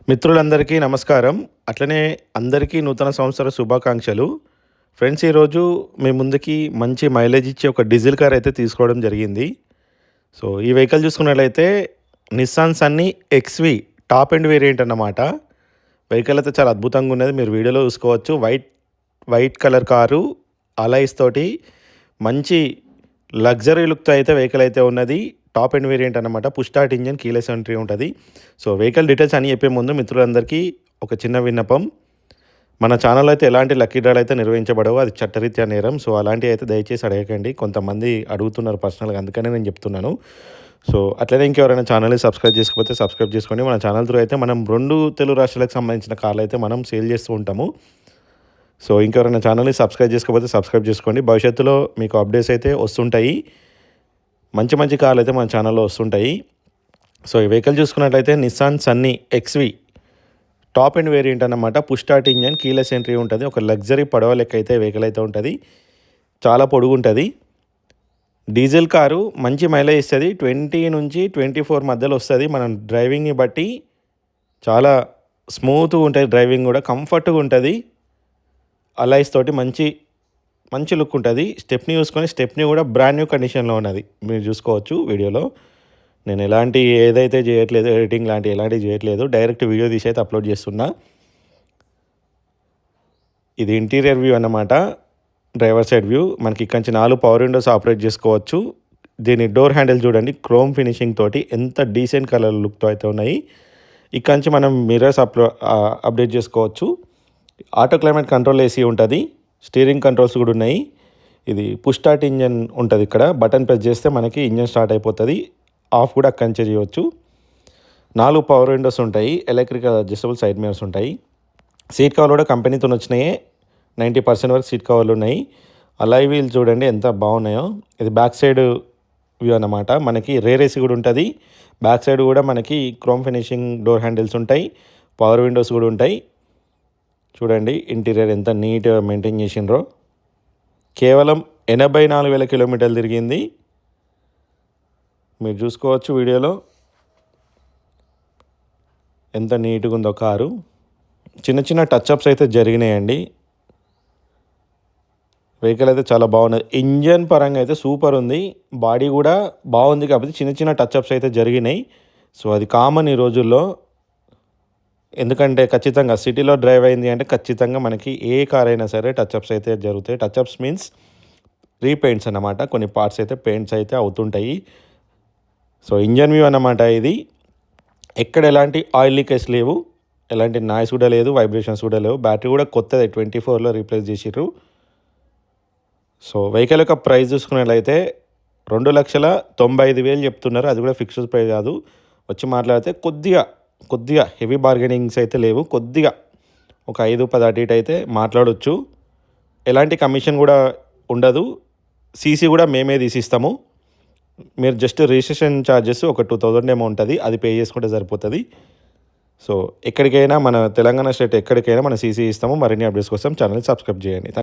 మిత్రులందరికీ నమస్కారం. అట్లనే అందరికీ నూతన సంవత్సర శుభాకాంక్షలు. ఫ్రెండ్స్, ఈరోజు మీ ముందుకి మంచి మైలేజ్ ఇచ్చే ఒక డీజిల్ కార్ అయితే తీసుకోవడం జరిగింది. సో, ఈ వెహికల్ చూసుకున్నట్లయితే Nissan Sunny XV top end variant అన్నమాట. వెహికల్ అయితే చాలా అద్భుతంగా ఉన్నది. మీరు వీడియోలో చూసుకోవచ్చు. వైట్ కలర్ కారు అలాయ్స్ తోటి మంచి లగ్జరీ లుక్‌తో అయితే వెహికల్ అయితే ఉన్నది. టాప్ ఎండ్ వేరియంట్ అనమాట. Push start engine, keyless entry ఉంటుంది. సో, వెహికల్ డీటెయిల్స్ అని చెప్పే ముందు మిత్రులందరికీ ఒక చిన్న విన్నపం. మన ఛానల్లో అయితే ఎలాంటి లక్కీ డ్రాలు అయితే నిర్వహించబడవు. అది చట్టరీత్యా నేరం. సో, అలాంటివి అయితే దయచేసి అడగకండి. కొంతమంది అడుగుతున్నారు పర్సనల్గా, అందుకనే నేను చెప్తున్నాను. సో, అట్లనే ఇంకెవరైనా ఛానల్ని సబ్స్క్రైబ్ చేసుకోకపోతే సబ్స్క్రైబ్ చేసుకోండి. మన ఛానల్ త్రూ అయితే మనం 2 తెలుగు రాష్ట్రాలకు సంబంధించిన కార్లు అయితే మనం సేల్ చేస్తూ ఉంటాము. సో, ఇంకెవరైనా ఛానల్ని సబ్స్క్రైబ్ చేసుకోకపోతే సబ్స్క్రైబ్ చేసుకోండి. భవిష్యత్తులో మీకు అప్డేట్స్ అయితే వస్తుంటాయి. మంచి మంచి కార్లు అయితే మన ఛానల్లో వస్తుంటాయి. సో, ఈ వెహికల్ చూసుకున్నట్లయితే Nissan Sunny XV top end variant అన్నమాట. Push start engine, keyless entry ఉంటుంది. ఒక లగ్జరీ పడవ లెక్క అయితే వెహికల్ అయితే ఉంటుంది. చాలా పొడుగుంటుంది. డీజిల్ కారు మంచి మైలేజ్ ఇస్తుంది. 20 నుంచి 24 మధ్యలో వస్తుంది. మనం డ్రైవింగ్ని బట్టి చాలా స్మూత్గా ఉంటుంది. డ్రైవింగ్ కూడా కంఫర్ట్గా ఉంటుంది. అలాయ్స్ తోటి మంచి లుక్ ఉంటుంది. స్టెప్నీ చూసుకొని, స్టెప్నీ కూడా బ్రాండ్ న్యూ కండిషన్లో ఉన్నది. మీరు చూసుకోవచ్చు వీడియోలో. నేను ఏదైతే చేయట్లేదు, ఎడిటింగ్ లాంటివి ఎలాంటివి చేయట్లేదు. డైరెక్ట్ వీడియో తీసి అయితే అప్లోడ్ చేస్తున్నా. ఇది ఇంటీరియర్ వ్యూ అన్నమాట. Driver side view. మనకి ఇక్కడి నుంచి 4 పవర్ విండోస్ ఆపరేట్ చేసుకోవచ్చు. దీని డోర్ హ్యాండిల్ చూడండి, క్రోమ్ ఫినిషింగ్ తోటి ఎంత డీసెంట్ కలర్ లుక్తో అయితే ఉన్నాయి. ఇక్కడి నుంచి మనం మిర్రర్స్ అప్డేట్ చేసుకోవచ్చు. ఆటో క్లైమేట్ కంట్రోల్ ఏసీ ఉంటుంది. స్టీరింగ్ కంట్రోల్స్ కూడా ఉన్నాయి. ఇది పుష్ స్టార్ట్ ఇంజన్ ఉంటుంది. ఇక్కడ బటన్ ప్రెస్ చేస్తే మనకి ఇంజన్ స్టార్ట్ అయిపోతుంది. ఆఫ్ కూడా అక్కడి నుంచే చేయవచ్చు. 4 పవర్ విండోస్ ఉంటాయి. ఎలక్ట్రికల్ అడ్జస్టబుల్ సైడ్ మిర్రర్స్ ఉంటాయి. సీట్ కవర్లు కూడా కంపెనీతో వచ్చినాయి. 90% వరకు సీట్ కవర్లు ఉన్నాయి. అలాయ్ వీల్ చూడండి ఎంత బాగున్నాయో. ఇది బ్యాక్ సైడ్ వ్యూ అన్నమాట. మనకి రేర్ ఏసీ కూడా ఉంటుంది. బ్యాక్ సైడ్ కూడా మనకి క్రోమ్ ఫినిషింగ్ డోర్ హ్యాండిల్స్ ఉంటాయి. పవర్ విండోస్ కూడా ఉంటాయి. చూడండి ఇంటీరియర్ ఎంత నీట్గా మెయింటైన్ చేసిండ్రో. కేవలం 84,000 కిలోమీటర్లు తిరిగింది. మీరు చూసుకోవచ్చు వీడియోలో ఎంత నీట్గా ఉందో కారు. చిన్న చిన్న టచ్అప్స్ అయితే జరిగినాయండి. వెహికల్ అయితే చాలా బాగున్నది. ఇంజన్ పరంగా అయితే సూపర్ ఉంది. బాడీ కూడా బాగుంది. కాకపోతే చిన్న చిన్న టచ్అప్స్ అయితే జరిగినాయి. సో, అది కామన్ ఈ రోజుల్లో. ఎందుకంటే ఖచ్చితంగా సిటీలో డ్రైవ్ అయింది అంటే ఖచ్చితంగా మనకి ఏ కార్ అయినా సరే టచ్అప్స్ అయితే జరుగుతాయి. టచ్అప్స్ మీన్స్ రీపెయింట్స్ అన్నమాట. కొన్ని పార్ట్స్ అయితే పెయింట్స్ అయితే అవుతుంటాయి. సో, ఇంజన్ వ్యూ అన్నమాట ఇది. ఎక్కడ ఎలాంటి ఆయిల్ లీకేజ్ లేవు, ఎలాంటి నాయిస్ కూడా లేదు, వైబ్రేషన్స్ కూడా లేవు. బ్యాటరీ కూడా కొత్తది 24లో రీప్లేస్ చేసిర్రు. సో, వెహికల్ యొక్క ప్రైస్ చూసుకున్నట్లయితే 2,95,000 చెప్తున్నారు. అది కూడా ఫిక్స్డ్ ప్రైస్ కాదు. వచ్చి మాట్లాడితే కొద్దిగా హెవీ బార్గెనింగ్స్ అయితే లేవు. కొద్దిగా ఒక 5-10 అటు ఇటు అయితే మాట్లాడవచ్చు. ఎలాంటి కమిషన్ కూడా ఉండదు. సీసీ కూడా మేమే తీసిస్తాము. మీరు జస్ట్ రిజిస్ట్రేషన్ ఛార్జెస్ ఒక 2,000 ఏమో ఉంటుంది. అది పే చేసుకుంటే సరిపోతుంది. సో, ఎక్కడికైనా మన తెలంగాణ స్టేట్ ఎక్కడికైనా మన సీసీ ఇస్తాము. మరిన్ని అప్డేట్స్ కోసం ఛానల్ని సబ్స్క్రైబ్ చేయండి.